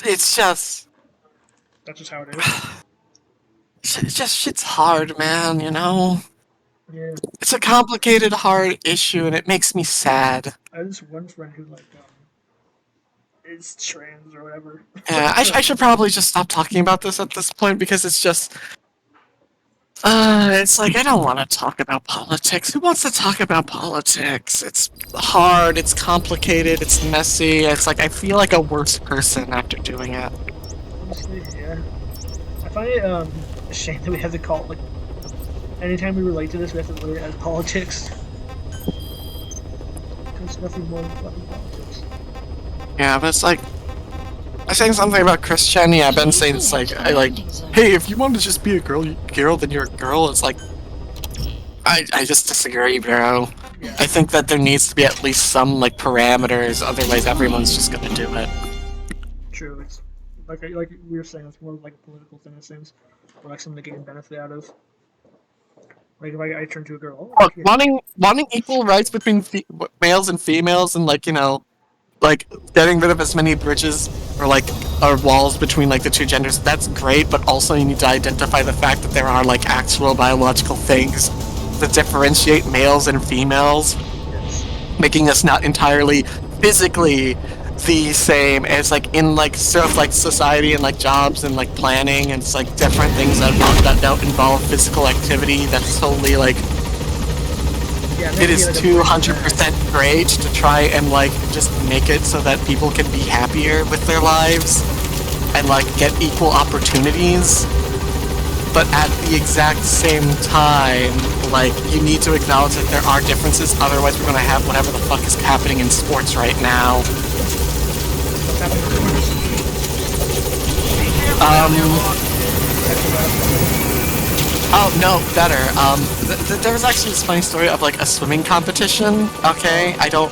it's just That's just how it is. shit's hard, man. You know, Yeah. it's a complicated, hard issue, and it makes me sad. I have this one friend who is trans or whatever. Yeah, I should probably just stop talking about this at this point because it's just. It's like I don't want to talk about politics. Who wants to talk about politics? It's hard, it's complicated, it's messy. It's like I feel like a worse person after doing it. Honestly, yeah. I find it a shame that we have to call it like anytime we relate to this, we have to relate it as politics. Because nothing more than fucking politics. Yeah, but it's like I saying something about Christian. Yeah, I've been saying it's like hey, if you want to just be a girl, then you're a girl. It's like I just disagree, bro. Yeah. I think that there needs to be at least some like parameters. Otherwise, everyone's just gonna do it. True. It's like we were saying, it's more like a political thing. It seems, or like something to gain benefit out of. Like if I turn to a girl, oh, Look, yeah. wanting equal rights between males and females, and like like getting rid of as many bridges or walls between like the two genders. That's great, but also you need to identify the fact that there are like actual biological things that differentiate males and females, Yes. making us not entirely physically the same as like in like sort of like society and like jobs and like planning and it's like different things that don't involve physical activity. That's totally like Yeah. it is 200% great to try and like just make it so that people can be happier with their lives and like get equal opportunities. But at the exact same time, like you need to acknowledge that there are differences. Otherwise, we're gonna have whatever the fuck is happening in sports right now. What's happening? Oh no, better. There was actually this funny story of like a swimming competition. Okay, I don't.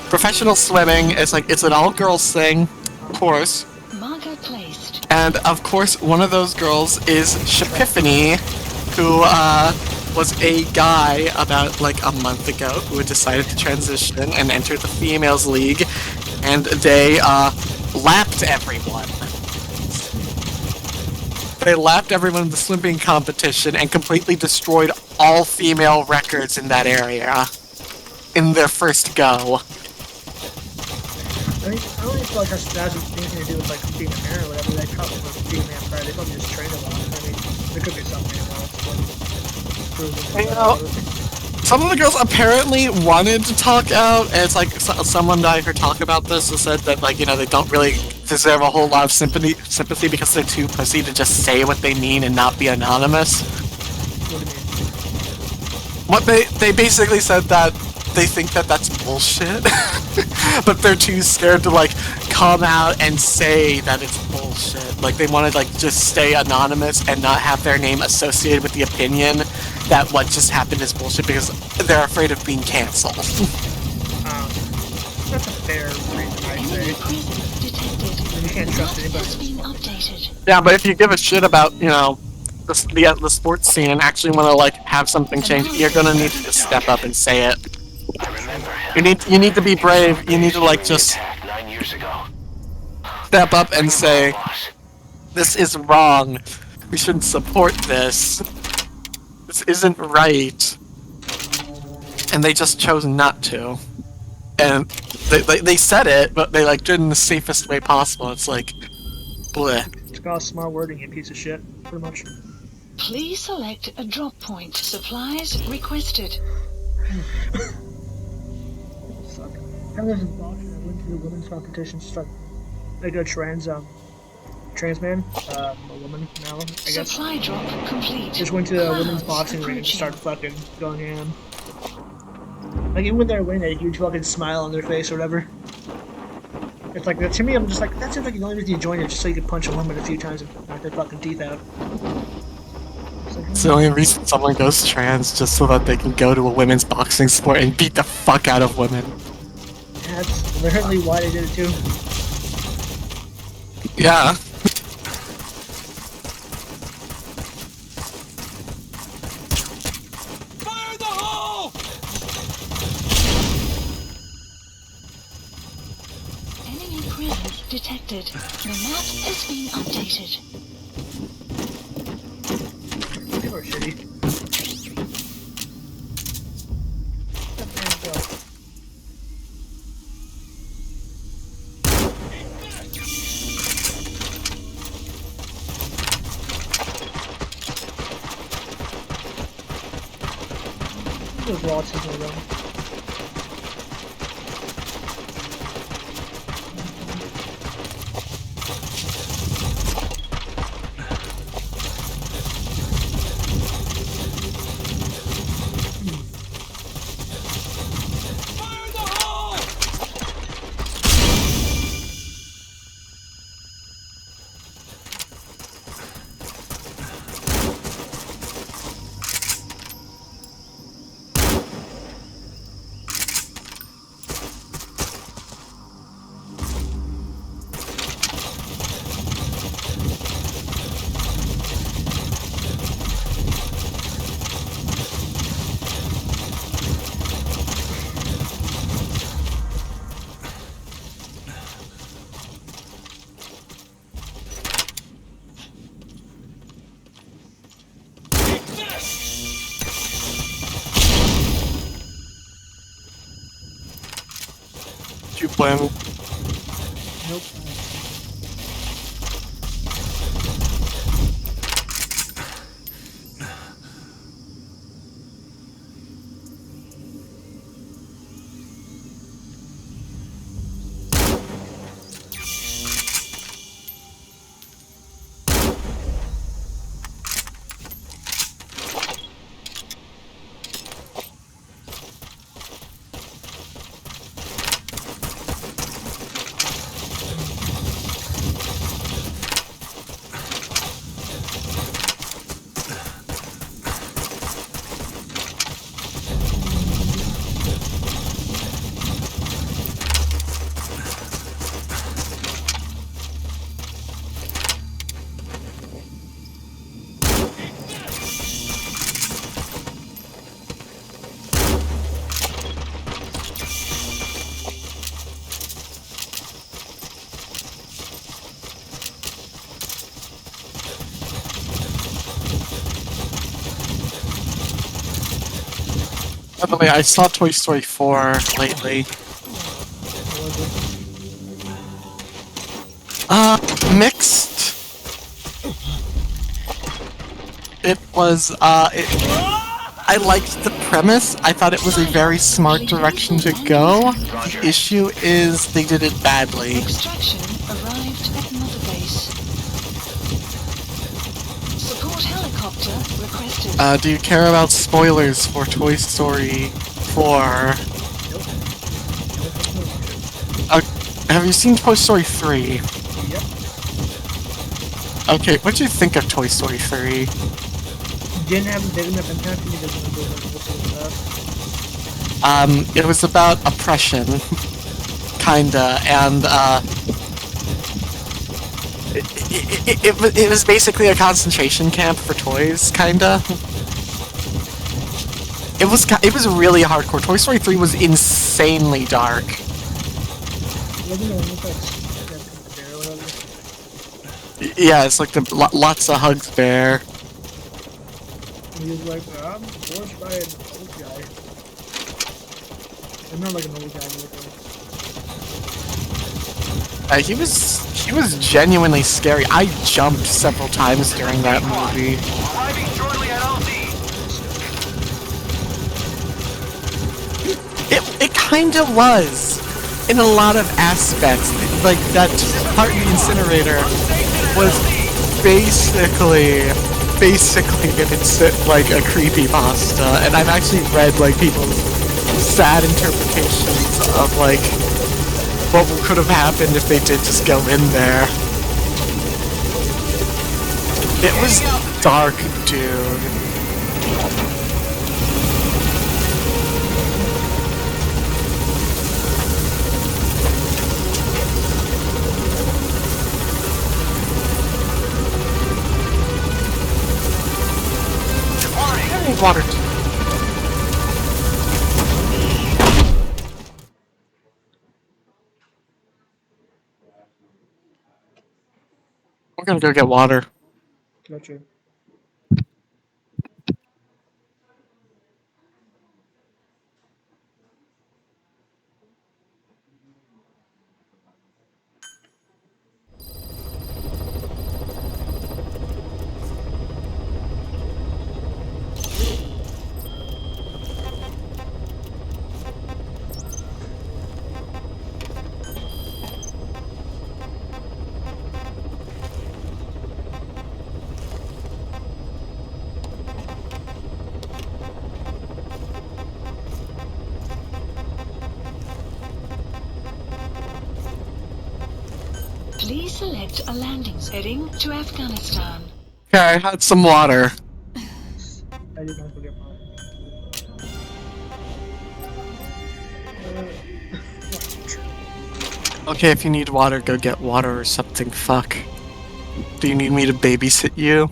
Professional swimming is like it's an all-girls thing, of course. Marker placed. And of course, one of those girls is Shapiphany, who was a guy about like a month ago who had decided to transition and enter the females league, and they lapped everyone. They lapped everyone in the swimming competition and completely destroyed all female records in that area in their first go. I don't even feel like that has anything to do with like being a man or whatever. They probably was being a man prior. They probably just trained a lot. I mean, there could be something else. You know, some of the girls apparently wanted to talk out, and it's like someone that I heard talk about this and said that like they don't really deserve a whole lot of sympathy because they're too pussy to just say what they mean and not be anonymous. What do you mean? What they basically said that they think that that's bullshit, but they're too scared to like come out and say that it's bullshit. Like they want to like just stay anonymous and not have their name associated with the opinion that what just happened is bullshit because they're afraid of being canceled. That's a fair reason, I'd Enemy say. presence detected. You can't trust Map has anybody. been updated. Yeah, but if you give a shit about the sports scene and actually want to like have something change, you're gonna need to just step up and say it. You need to be brave. You need to like just step up and say, this is wrong. We shouldn't support this. This isn't right. And they just chose not to. And they said it, but they like did it in the safest way possible. It's like, bleh. It's got smart wording, you piece of shit. Pretty much. Please select a drop point. Supplies requested. Suck. I was in Boston. I went to the women's competition. Start like a trans man, a woman now, I guess. Supply drop complete. Just went to the women's boxing ring and just started fucking going in. Like even when they're winning, they huge fucking smile on their face or whatever. It's like to me, I'm just like that seems like the only reason you join it just so you can punch a woman a few times and knock their fucking teeth out. It's the only reason someone goes trans, just so that they can go to a women's boxing sport and beat the fuck out of women. Yeah, that's literally why they did it too. Yeah. Fire in the hole! Enemy presence detected. detected. The map has been updated. People are shitty. Let man go. Those rocks is no run. Did you play him? Nope. By the way, I saw Toy Story 4 lately. What was it? Mixed. It was, I liked the premise. I thought it was a very smart direction to go. The issue is they did it badly. Extraction arrived at Mother Base. Support helicopter requested. Do you care about spoilers for Toy Story 4? Have you seen Toy Story 3? Yep. Okay, what do you think of Toy Story 3? Didn't have impact on me. Doesn't do that. It was about oppression, kinda, and, it was basically a concentration camp for toys, kinda. It was really hardcore. Toy Story 3 was insanely dark. Wasn't the one with that bear or whatever? Yeah, it's like the lots of hugs bear. And he was like, I'm forced by an old guy. I'm not like an old guy. He was genuinely scary. I jumped several times during that movie. Arriving shortly at LZ. It kinda was, in a lot of aspects. Like, that part in the incinerator was basically like a creepypasta, and I've actually read, like, people's sad interpretations of, like, what could have happened if they did just go in there. It was dark, dude. I need water. We're gonna go get water. Gotcha. Please select a landing heading to Afghanistan. Okay, I had some water. I did not forget mine. Okay, if you need water, go get water or something. Fuck. Do you need me to babysit you?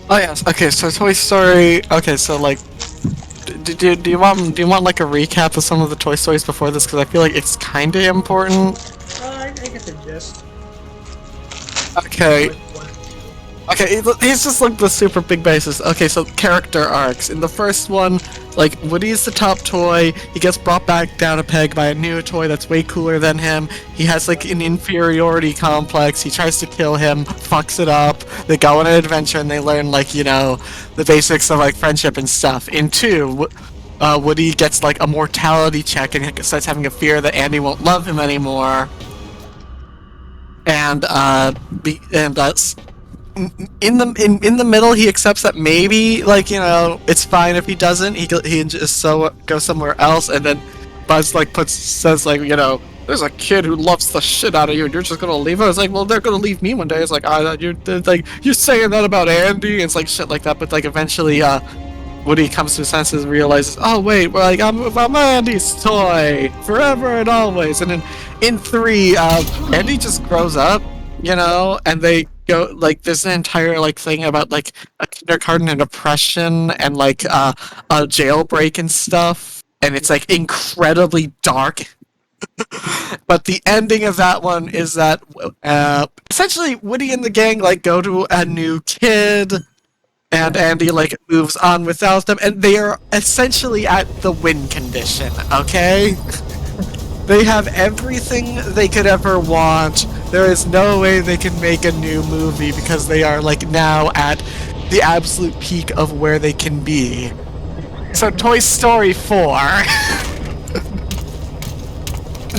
Oh yes. Okay, so Toy Story. Okay, so like, do you want like a recap of some of the Toy Stories before this? Because I feel like it's kind of important. I get the gist. Okay. Okay, he's just like the super big basis. Okay, so character arcs. In the first one, like, Woody's the top toy, he gets brought back down a peg by a new toy that's way cooler than him, he has like an inferiority complex, he tries to kill him, fucks it up, they go on an adventure and they learn like, you know, the basics of like friendship and stuff. In 2, Woody gets like a mortality check and starts having a fear that Andy won't love him anymore. And, that's... In the middle, he accepts that maybe, like, you know, it's fine if he doesn't. He just go somewhere else, and then Buzz like says like, you know, there's a kid who loves the shit out of you, and you're just gonna leave him. It's like, well, they're gonna leave me one day. It's like, you're saying that about Andy. It's like shit like that. But like eventually, Woody comes to his senses and realizes, oh wait, we're like I'm Andy's toy forever and always. And then in 3, Andy just grows up, you know, and they go like there's an entire like thing about like a kindergarten and depression and like a jailbreak and stuff, and it's like incredibly dark. But the ending of that one is that essentially Woody and the gang like go to a new kid, and Andy like moves on without them, and they are essentially at the win condition. Okay. They have everything they could ever want. There is no way they can make a new movie because they are like now at the absolute peak of where they can be. So Toy Story 4.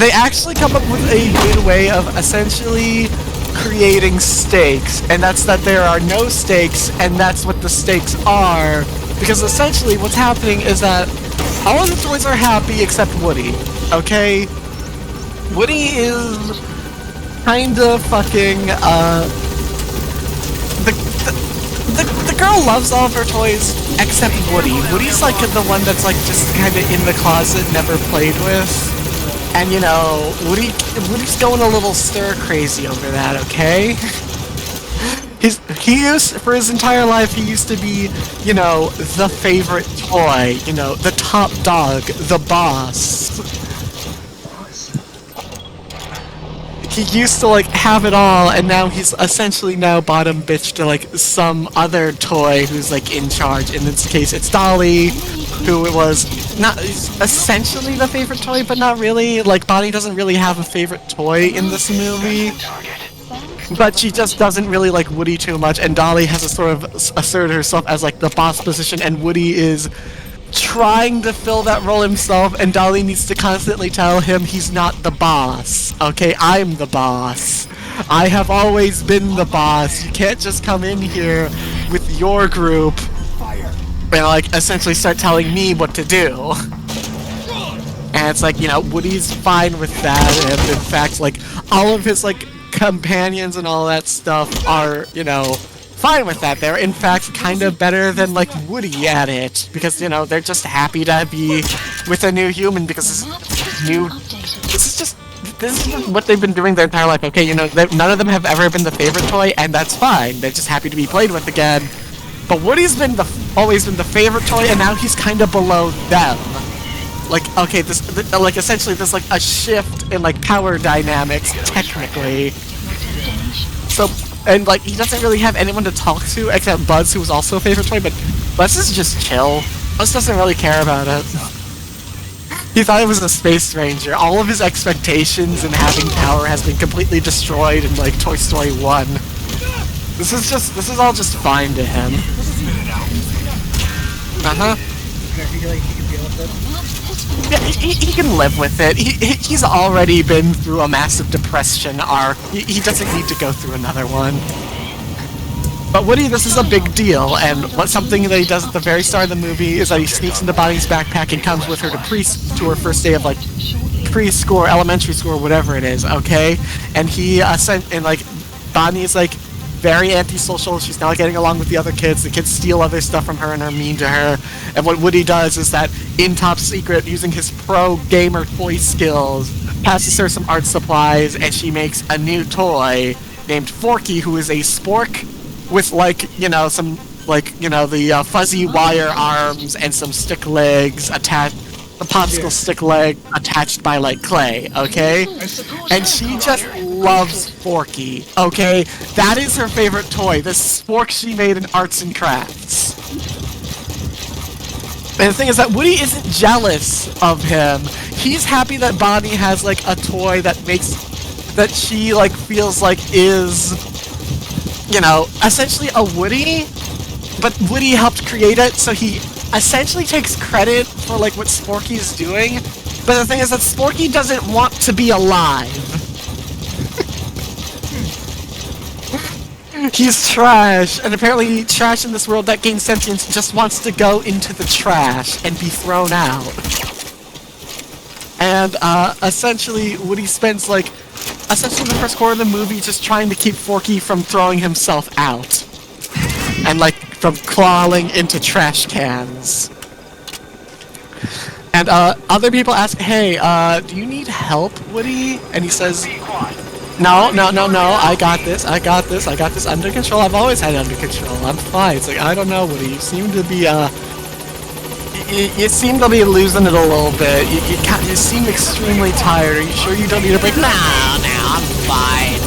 They actually come up with a good way of essentially creating stakes, and that's that there are no stakes, and that's what the stakes are. Because essentially what's happening is that all of the toys are happy except Woody. Okay? Woody is kinda fucking, the girl loves all of her toys except Woody. Woody's like the one that's like just kinda in the closet, never played with. And you know, Woody's going a little stir crazy over that, okay? For his entire life, he used to be, you know, the favorite toy, you know, the top dog, the boss. He used to, like, have it all, and now he's essentially now bottom bitch to, like, some other toy who's, like, in charge. In this case, it's Dolly, who was not essentially the favorite toy, but not really. Like, Bonnie doesn't really have a favorite toy in this movie. but she just doesn't really like Woody too much, and Dolly has to sort of assert herself as like the boss position, and Woody is trying to fill that role himself, and Dolly needs to constantly tell him he's not the boss. Okay, I'm the boss. I have always been the boss. You can't just come in here with your group and like essentially start telling me what to do. And it's like, you know, Woody's fine with that, and in fact, like, all of his, like, companions and all that stuff are, you know, fine with that. They're, in fact, kind of better than, like, Woody at it, because, you know, they're just happy to be with a new human, because this is what they've been doing their entire life. Okay, you know, none of them have ever been the favorite toy, and that's fine. They're just happy to be played with again. But Woody's been always been the favorite toy, and now he's kind of below them. Like, okay, like, essentially there's, like, a shift in, like, power dynamics, technically. So, and, like, he doesn't really have anyone to talk to, except Buzz, who was also a favorite toy, but Buzz is just chill. Buzz doesn't really care about it. He thought it was a space ranger. All of his expectations in having power has been completely destroyed in, like, Toy Story 1. This is all just fine to him. Uh-huh. Yeah, he can live with it. He's already been through a massive depression arc. He doesn't need to go through another one. But Woody, this is a big deal, and something that he does at the very start of the movie is that he sneaks into Bonnie's backpack and comes with her to her first day of, like, preschool or elementary school or whatever it is, okay? And he like, Bonnie's, like, very antisocial. She's not getting along with the other kids. The kids steal other stuff from her and are mean to her. And what Woody does is that, in top secret, using his pro gamer toy skills, passes her some art supplies, and she makes a new toy named Forky, who is a spork with, like, you know, some, like, you know, the fuzzy wire arms and some stick legs attached. The popsicle stick leg attached by, like, clay, okay? And she just loves Forky, okay? That is her favorite toy, this spork she made in arts and crafts. And the thing is that Woody isn't jealous of him. He's happy that Bonnie has, like, a toy that she, like, feels like is, you know, essentially a Woody, but Woody helped create it, so he essentially takes credit for, like, what Sporky's doing, but the thing is that Sporky doesn't want to be alive. He's trash, and apparently trash in this world that gains sentience just wants to go into the trash and be thrown out. And, essentially, Woody spends, like, essentially the first quarter of the movie just trying to keep Forky from throwing himself out. And, like, from crawling into trash cans. And, other people ask, hey, do you need help, Woody? And he says, no, I got this under control. I've always had it under control. I'm fine. It's like, I don't know, Woody, you seem to be, you seem to be losing it a little bit. You seem extremely tired. Are you sure you don't need a break? No, I'm fine.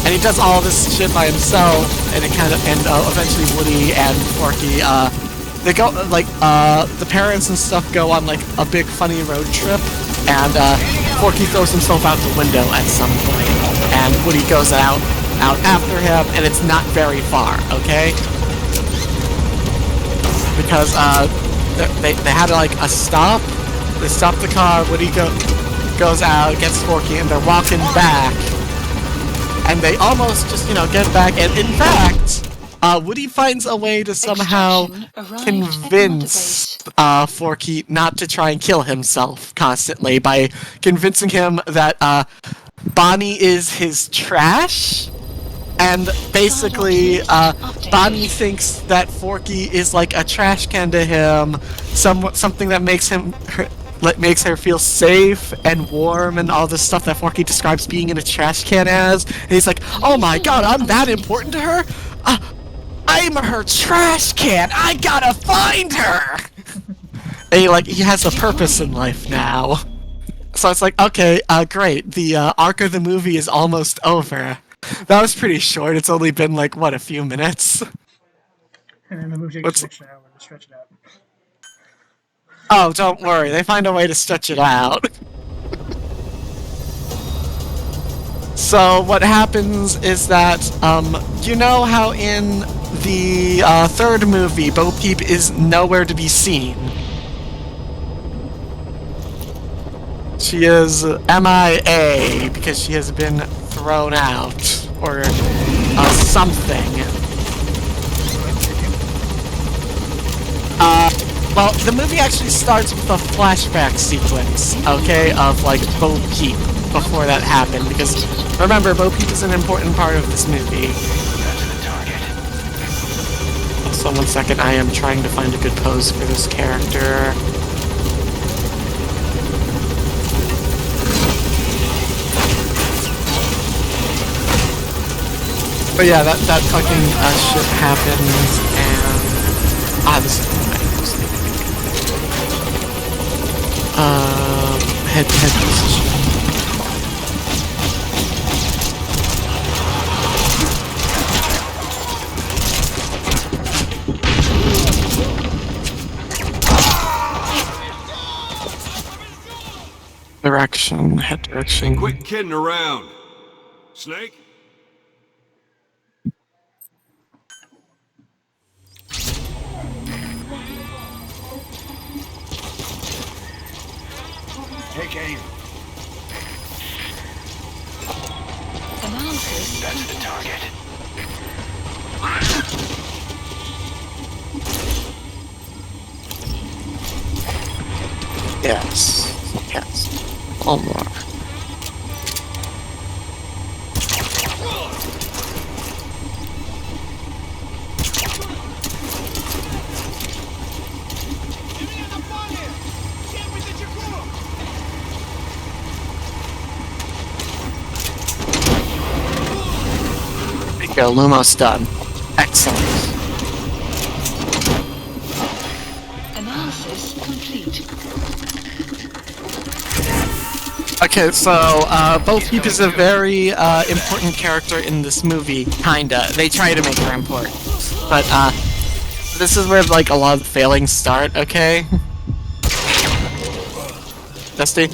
And he does all this shit by himself, and eventually Woody and Forky, they go, like, the parents and stuff go on, like, a big funny road trip, and, Forky throws himself out the window at some point, and Woody goes out after him, and it's not very far, okay? Because, they had, like, a stop, they stop the car, Woody goes out, gets Forky, and they're walking back, and they almost just, you know, get back, and in fact, Woody finds a way to somehow convince Forky not to try and kill himself constantly by convincing him that Bonnie is his trash, and basically Bonnie thinks that Forky is like a trash can to him, something that makes her feel safe and warm and all this stuff that Forky describes being in a trash can as. And he's like, oh my god, I'm that important to her? I'm her trash can! I gotta find her! And he has a purpose in life now. So it's like, okay, great. The arc of the movie is almost over. That was pretty short. It's only been, like, what, a few minutes? And then the movie takes an hour to stretch it out. Oh, don't worry. They find a way to stretch it out. So what happens is that, you know how in the third movie, Bo Peep is nowhere to be seen. She is MIA because she has been thrown out, or something. Well, the movie actually starts with a flashback sequence, okay, of, like, Bo Peep before that happened, because, remember, Bo Peep is an important part of this movie. Also, 1 second, I am trying to find a good pose for this character. But yeah, that fucking shit happens, and... this is head position. Direction, head direction. Quit kidding around. Snake? Take aim. Analysis. That's the target. Yes. Yes. One more. There you go, Lumos done. Excellent. Analysis complete. Okay, so, Bo Peep is a very, important character in this movie, kinda. They try to make her important. But, this is where, like, a lot of the failings start, okay? Dusty?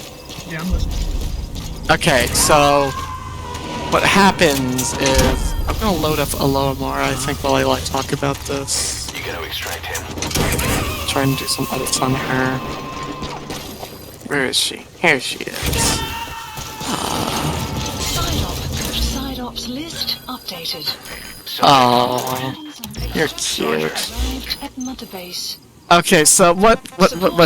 Yeah, I'm listening. Okay, so... what happens is... I'm gonna load up Alomora, I think, while I, like, talk about this. You gotta extract him. Try and do some edits on her. Where is she? Here she is. Side ops list updated. Oh, you're cute. Arrived at Mother Base. Okay, so what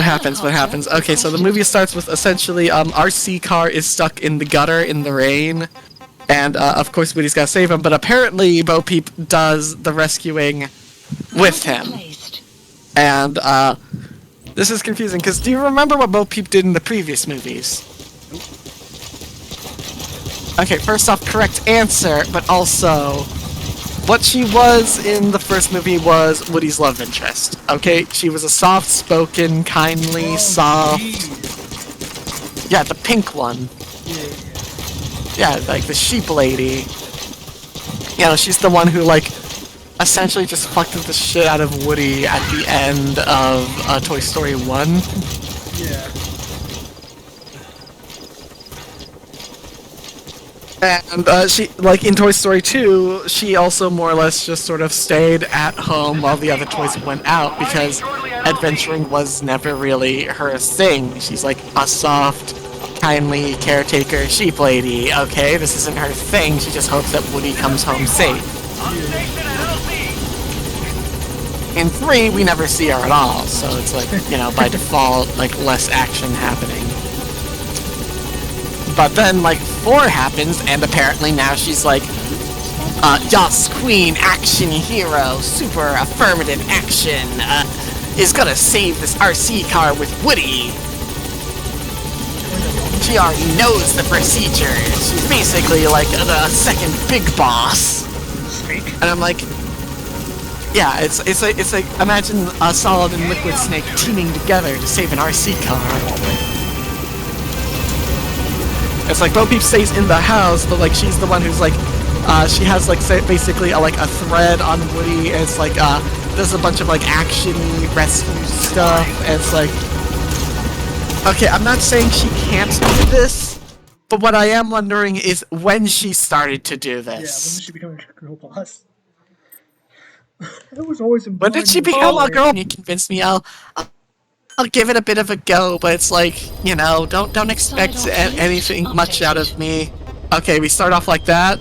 happens? What happens? Okay, so the movie starts with essentially RC car is stuck in the gutter in the rain, and of course Woody's gotta save him. But apparently Bo Peep does the rescuing with him, Placed. and this is confusing because do you remember what Bo Peep did in the previous movies? Okay, first off, correct answer, but also, what she was in the first movie was Woody's love interest. Okay, she was a soft-spoken, kindly, soft. Yeah, the pink one. Yeah, like the sheep lady. You know, she's the one who, like, essentially just fucked the shit out of Woody at the end of Toy Story 1. Yeah. And she, like in Toy Story 2, she also more or less just sort of stayed at home while the other toys went out because adventuring was never really her thing. She's like a soft, kindly caretaker sheep lady. Okay, this isn't her thing. She just hopes that Woody comes home safe. In 3, we never see her at all, so it's like, you know, by default, like less action happening. But then, like, 4 happens, and apparently now she's like, Yas Queen, action hero, super affirmative action, is gonna save this RC car with Woody. She already knows the procedure. She's basically like the second big boss. Snake. And I'm like, yeah, it's like imagine a Solid and Liquid Snake teaming together to save an RC car. It's like Bo Peep stays in the house, but like she's the one who's like, she has like basically like a thread on Woody, and it's like there's a bunch of like action-y rescue stuff, and it's like, okay, I'm not saying she can't do this, But what I am wondering is when she started to do Yeah, when did this. she become a girl boss? That was always in When did she mind, become a right? girl? You convinced me. I'll give it a bit of a go, but it's like, you know, don't expect anything much out of me. Okay, we start off like that.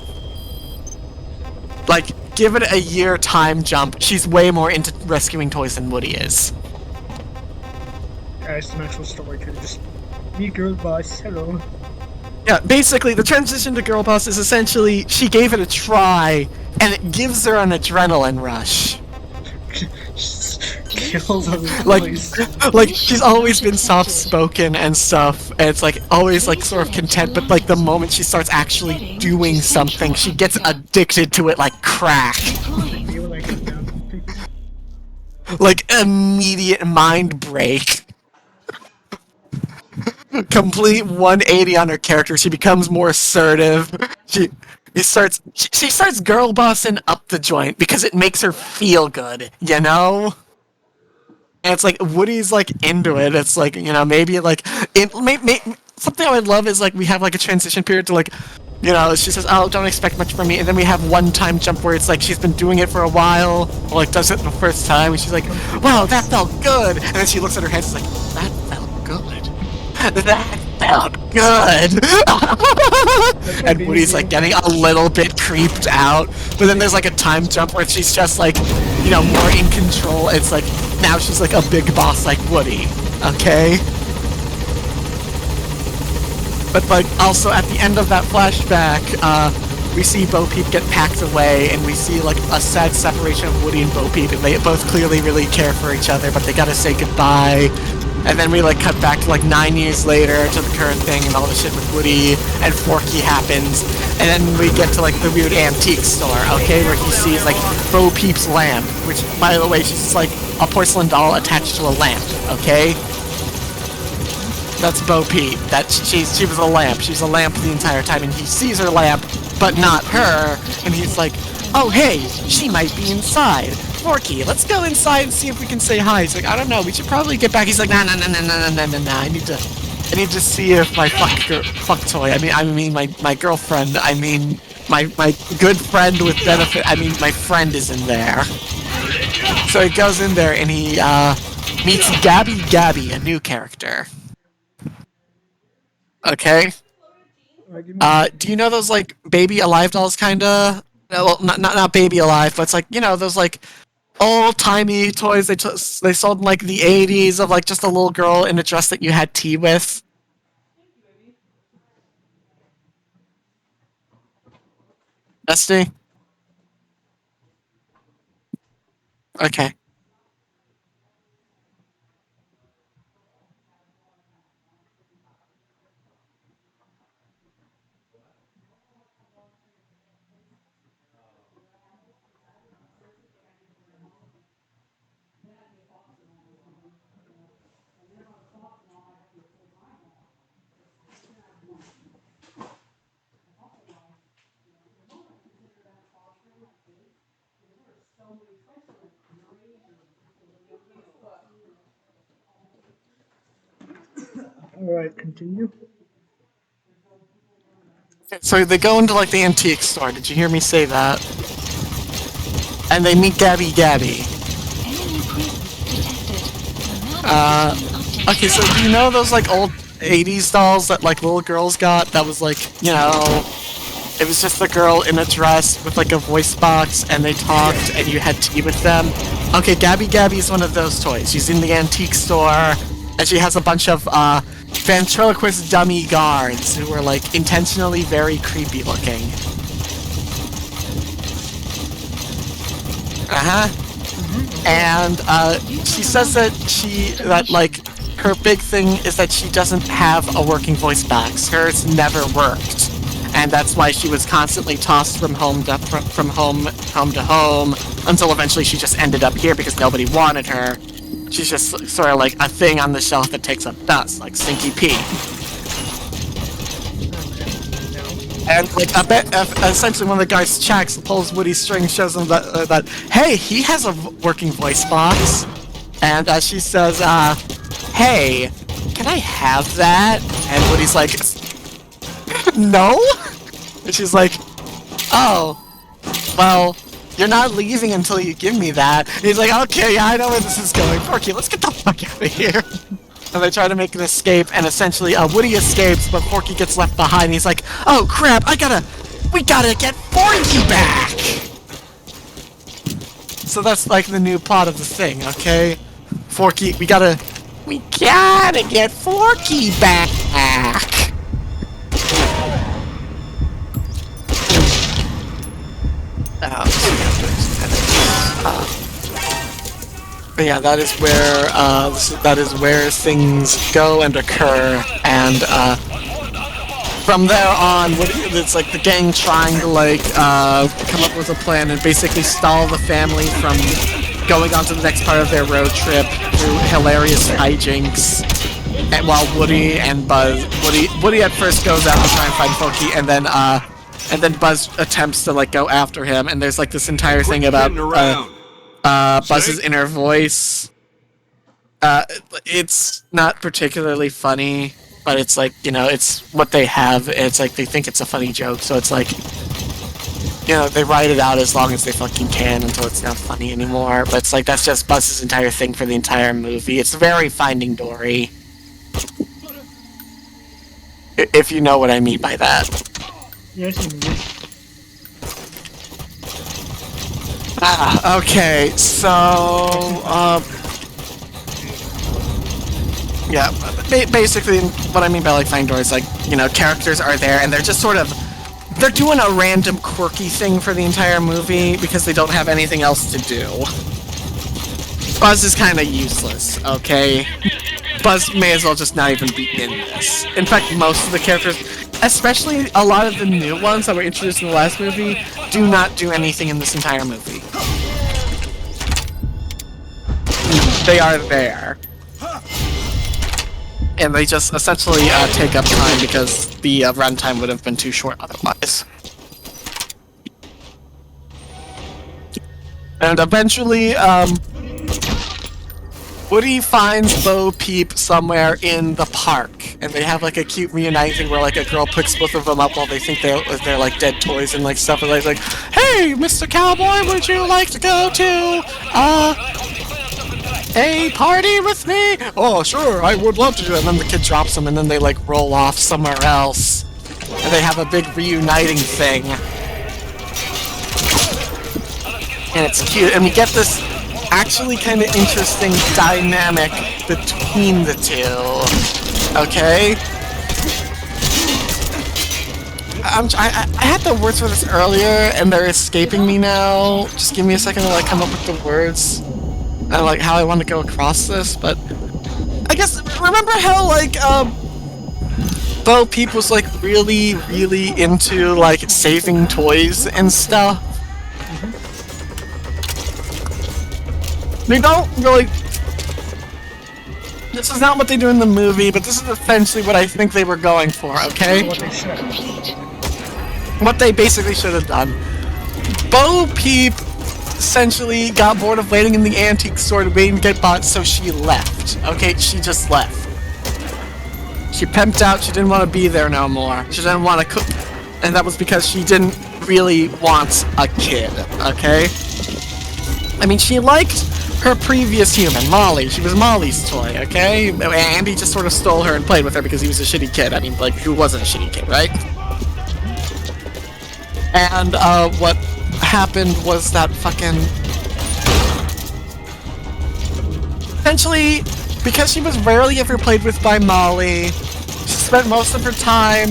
Like, give it a year time jump. She's way more into rescuing toys than Woody is. Yeah, it's an actual story too. Just me, girl boss. Hello. Yeah, basically, the transition to Girl Boss is essentially she gave it a try, and it gives her an adrenaline rush. Kills all the Like, toys. like she's always been soft-spoken and stuff, and it's like always like sort of content. But like the moment she starts actually doing something, she gets addicted to it like crack. Feel like it now. Like immediate mind break. Complete 180 on her character. She becomes more assertive. She starts girl bossing up the joint because it makes her feel good, you know? And it's like Woody's like into it. It's like, you know, maybe like something I would love is like we have like a transition period to like, you know, she says, "Oh, don't expect much from me," and then we have one time jump where it's like she's been doing it for a while, or like does it the first time, and she's like, "Wow, that felt good," and then she looks at her hands, and is like, "That felt good. That felt good." And Woody's like getting a little bit creeped out, but then there's like a time jump where she's just like, you know, more in control. It's like now she's like a big boss like Woody, okay? But like also at the end of that flashback, we see Bo Peep get packed away, and we see like a sad separation of Woody and Bo Peep, and they both clearly really care for each other, but they gotta say goodbye. And then we like cut back to like 9 years later to the current thing, and all the shit with Woody and Forky happens, and then we get to like the weird antique store, okay, where he sees like Bo Peep's lamp, which by the way, she's like a porcelain doll attached to a lamp, okay? That's Bo Peep. She was a lamp. She's a lamp the entire time, and he sees her lamp, but not her. And he's like, "Oh hey, she might be inside. Forky, let's go inside and see if we can say hi." He's like, "I don't know. We should probably get back." He's like, "Nah. I need to see if my fuck toy. I mean my girlfriend. I mean my good friend with benefit. I mean my friend is in there." So he goes in there and he meets Gabby, a new character. Okay. Do you know those like baby alive dolls, kinda? Well, not baby alive, but it's like, you know, those like old timey toys they sold in like the 80s of like just a little girl in a dress that you had tea with. Dusty? Okay. Alright, continue. So they go into like the antique store. Did you hear me say that? And they meet Gabby. Enemy presence detected. Okay, so do you know those like old 80s dolls that like little girls got? That was like, you know, it was just a girl in a dress with like a voice box, and they talked, and you had tea with them. Okay, Gabby is one of those toys. She's in the antique store, and she has a bunch of ventriloquist dummy guards who are like intentionally very creepy looking. And she says that like her big thing is that she doesn't have a working voice box. Hers never worked, and that's why she was constantly tossed from home to home until eventually she just ended up here because nobody wanted her. She's just sort of like a thing on the shelf that takes up dust, like Stinky Pete. And like essentially one of the guys checks, pulls Woody's string, shows him that hey, he has a working voice box, and she says, "Hey, can I have that?" And Woody's like, No? And she's like, oh, well, you're not leaving until you give me that. And he's like, okay, yeah, I know where this is going. Forky, let's get the fuck out of here. And they try to make an escape, and essentially, Woody escapes, but Forky gets left behind. He's like, oh crap, we gotta get Forky back! So that's like the new plot of the thing, okay? Forky, we gotta get Forky back! But yeah, that is where things go and occur, and from there on, it's like the gang trying to like come up with a plan and basically stall the family from going on to the next part of their road trip through hilarious hijinks. And while Woody at first goes out to try and find Forky, and then Buzz attempts to like go after him, and there's like this entire thing about Buzz's inner voice. It's not particularly funny, but it's like, you know, it's what they have. It's like they think it's a funny joke, so it's like, you know, they write it out as long as they fucking can until it's not funny anymore. But it's like that's just Buzz's entire thing for the entire movie. It's very Finding Dory, if you know what I mean by that. Yeah, okay, so, yeah, basically what I mean by, like, Finding Dory is, like, you know, characters are there, and they're just sort of, they're doing a random quirky thing for the entire movie because they don't have anything else to do. Buzz is kind of useless, okay? Buzz may as well just not even be in this. In fact, most of the characters, especially a lot of the new ones that were introduced in the last movie, do not do anything in this entire movie. They are there. And they just essentially take up time because the runtime would have been too short otherwise. And eventually, Woody finds Bo Peep somewhere in the park, and they have like a cute reuniting thing where like a girl picks both of them up while they think they're like dead toys and like stuff, and like, hey, Mr. Cowboy, would you like to go to a party with me? Oh, sure, I would love to do it. And then the kid drops them, and then they like roll off somewhere else, and they have a big reuniting thing, and it's cute, and we get this actually kind of interesting dynamic between the two. Okay? I had the words for this earlier, and they're escaping me now. Just give me a second to like come up with the words and like how I want to go across this. But I guess remember how like Bo Peep was like really into like saving toys and stuff. They don't really... This is not what they do in the movie, but this is essentially what I think they were going for, okay? What they basically should have done. Bo Peep essentially got bored of waiting in the antique store to wait and get bought, so she left. Okay, she just left. She pimped out, she didn't want to be there no more. She didn't want to cook. And that was because she didn't really want a kid, okay? I mean, she liked her previous human, Molly. She was Molly's toy, okay? Andy just sort of stole her and played with her because he was a shitty kid. I mean, like, who wasn't a shitty kid, right? And, what happened was that fucking... Essentially, because she was rarely ever played with by Molly, she spent most of her time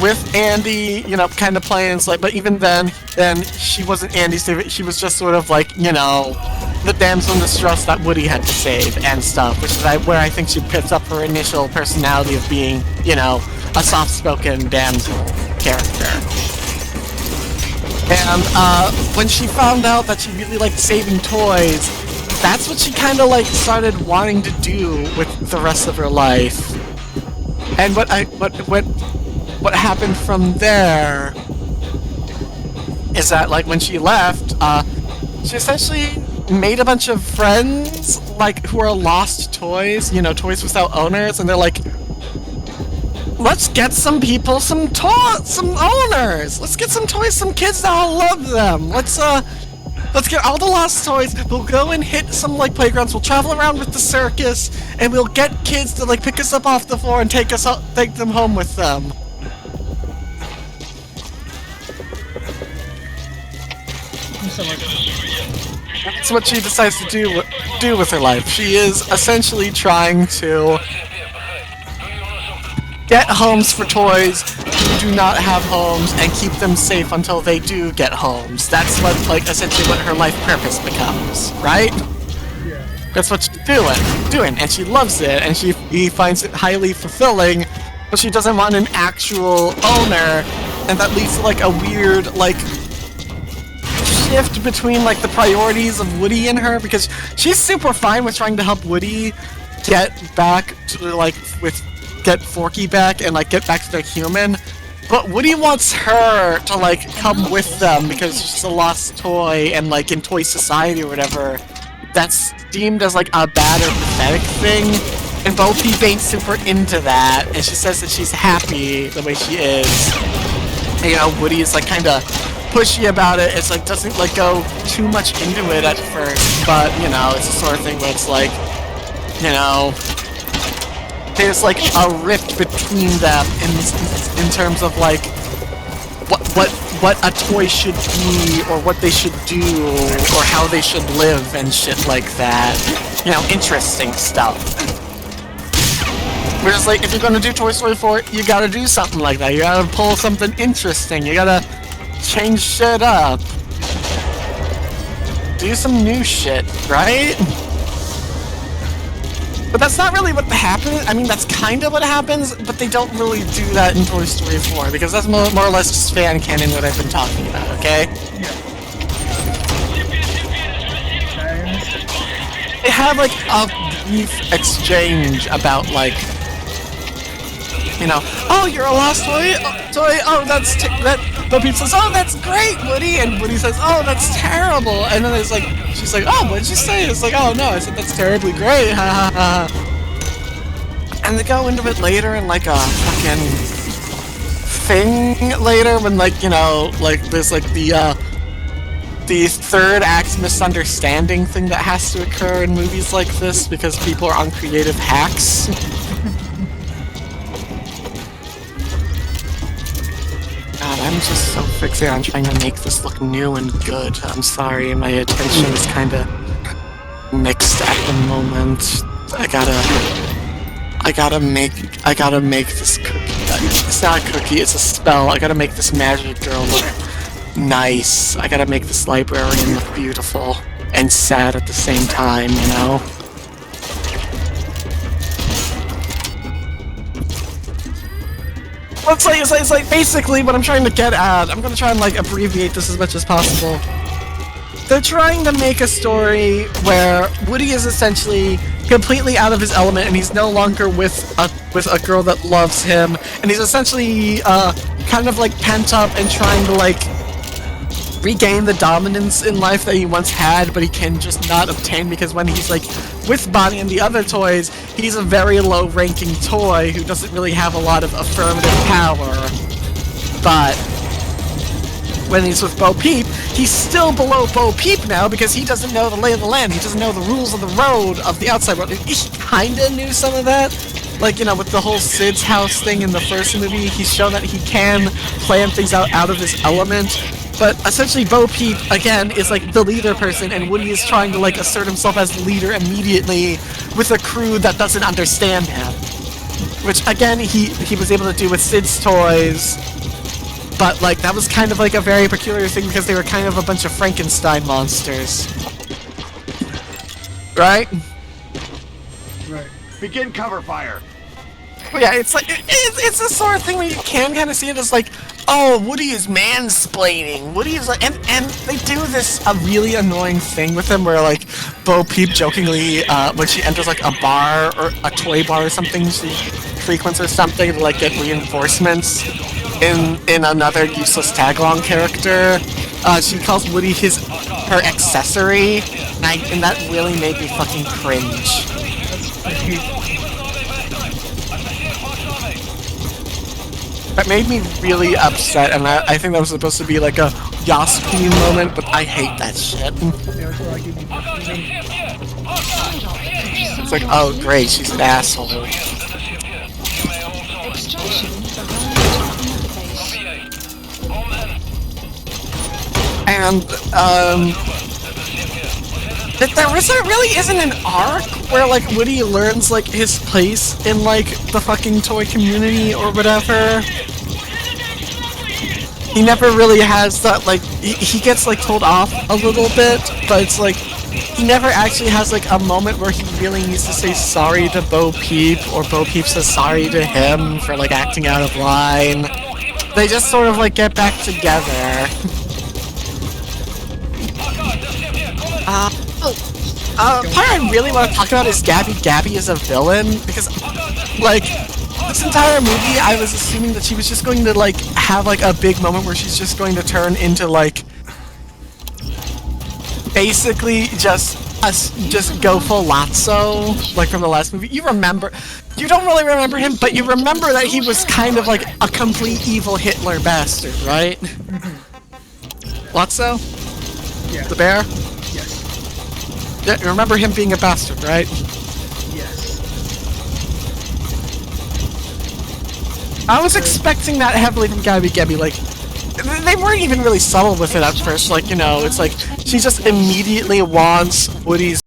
with Andy, you know, kind of playing, like, but even then she wasn't Andy's favorite. She was just sort of like, you know, the damsel in distress that Woody had to save and stuff, which is where I think she picks up her initial personality of being, you know, a soft-spoken damsel character. And when she found out that she really liked saving toys, that's what she kind of like started wanting to do with the rest of her life. And what happened from there is that, like, when she left, she essentially made a bunch of friends, like, who are lost toys, you know, toys without owners, and they're like, let's get some people some owners. Let's get some toys, some kids that'll love them. Let's get all the lost toys. We'll go and hit some like playgrounds. We'll travel around with the circus, and we'll get kids to like pick us up off the floor and take them home with them. That's what she decides to do with her life. She is essentially trying to get homes for toys who do not have homes and keep them safe until they do get homes. That's what, like, essentially what her life purpose becomes, right? Yeah. That's what she's doing, and she loves it, and she finds it highly fulfilling, but she doesn't want an actual owner, and that leads to, like, a weird, like, shift between, like, the priorities of Woody and her, because she's super fine with trying to help Woody get back to, like, get Forky back and, like, get back to their human, but Woody wants her to, like, come with them because she's a lost toy, and, like, in Toy Society or whatever, that's deemed as, like, a bad or pathetic thing, and Bo Peep ain't super into that, and she says that she's happy the way she is. And, you know, Woody is, like, kinda pushy about it. It's like doesn't like go too much into it at first, but you know, it's the sort of thing where it's like, you know, there's like a rift between them in terms of like what a toy should be or what they should do or how they should live and shit like that. You know, interesting stuff. Whereas like if you're gonna do Toy Story 4, you gotta do something like that. You gotta pull something interesting. You gotta change shit up. Do some new shit, right? But that's not really what happens. I mean, that's kind of what happens, but they don't really do that in Toy Story 4, because that's more or less just fan canon what I've been talking about, okay? They have, like, a brief exchange about, like, you know, oh, you're a lost toy? Oh, that's Bo Peep says, oh, that's great, Woody, and Woody says, oh, that's terrible, and then there's like, she's like, oh, what did you say? It's like, oh, no, I said that's terribly great, ha ha ha. And they go into it later in, like, a fucking thing later when, like, you know, like, there's, like, the third act misunderstanding thing that has to occur in movies like this because people are on creative hacks. God, I'm just so fixated on trying to make this look new and good. I'm sorry, my attention is kind of mixed at the moment. I gotta make this cookie. It's not a cookie, it's a spell. I gotta make this magic girl look nice. I gotta make this librarian look beautiful and sad at the same time, you know? It's like basically what I'm trying to get at. I'm gonna try and like abbreviate this as much as possible. They're trying to make a story where Woody is essentially completely out of his element and he's no longer with a girl that loves him, and he's essentially kind of like pent up and trying to like regain the dominance in life that he once had, but he can just not obtain because when he's like with Bonnie and the other toys, he's a very low-ranking toy who doesn't really have a lot of affirmative power. But when he's with Bo Peep, he's still below Bo Peep now because he doesn't know the lay of the land. He doesn't know the rules of the road of the outside world. He kinda knew some of that. Like, you know, with the whole Sid's house thing in the first movie, he's shown that he can plan things out of his element. But essentially, Bo Peep, again, is like the leader person, and Woody is trying to like assert himself as the leader immediately with a crew that doesn't understand him. Which, again, he was able to do with Sid's toys, but like that was kind of like a very peculiar thing because they were kind of a bunch of Frankenstein monsters. Right? Right. Begin cover fire. But yeah, it's like it's the sort of thing where you can kind of see it as like, oh, Woody is mansplaining. Woody is like, and they do this a really annoying thing with him where like Bo Peep jokingly, when she enters like a bar or a toy bar or something, she frequents or something to like get reinforcements. In another useless tag-along character, she calls Woody her accessory, and that really made me fucking cringe. That made me really upset, and I think that was supposed to be like a Yasuo moment, but I hate that shit. It's like, oh great, she's an asshole. Extraction And, there really isn't an arc where, like, Woody learns, like, his place in, like, the fucking toy community or whatever. He never really has that, like, he gets, like, told off a little bit, but it's like, he never actually has, like, a moment where he really needs to say sorry to Bo Peep, or Bo Peep says sorry to him for, like, acting out of line. They just sort of, like, get back together. Part I really want to talk about is Gabby. Gabby is a villain, because, like, this entire movie, I was assuming that she was just going to, like, have, like, a big moment where she's just going to turn into, like, basically just go full Lotso, like from the last movie. You don't really remember him, but you remember that he was kind of like a complete evil Hitler bastard, right? Lotso? Yeah. The bear? Yes. Yeah, you remember him being a bastard, right? Yes. I was expecting that heavily from Gabby. Like, they weren't even really subtle with it at first, like, you know, it's like, she just immediately wants Woody's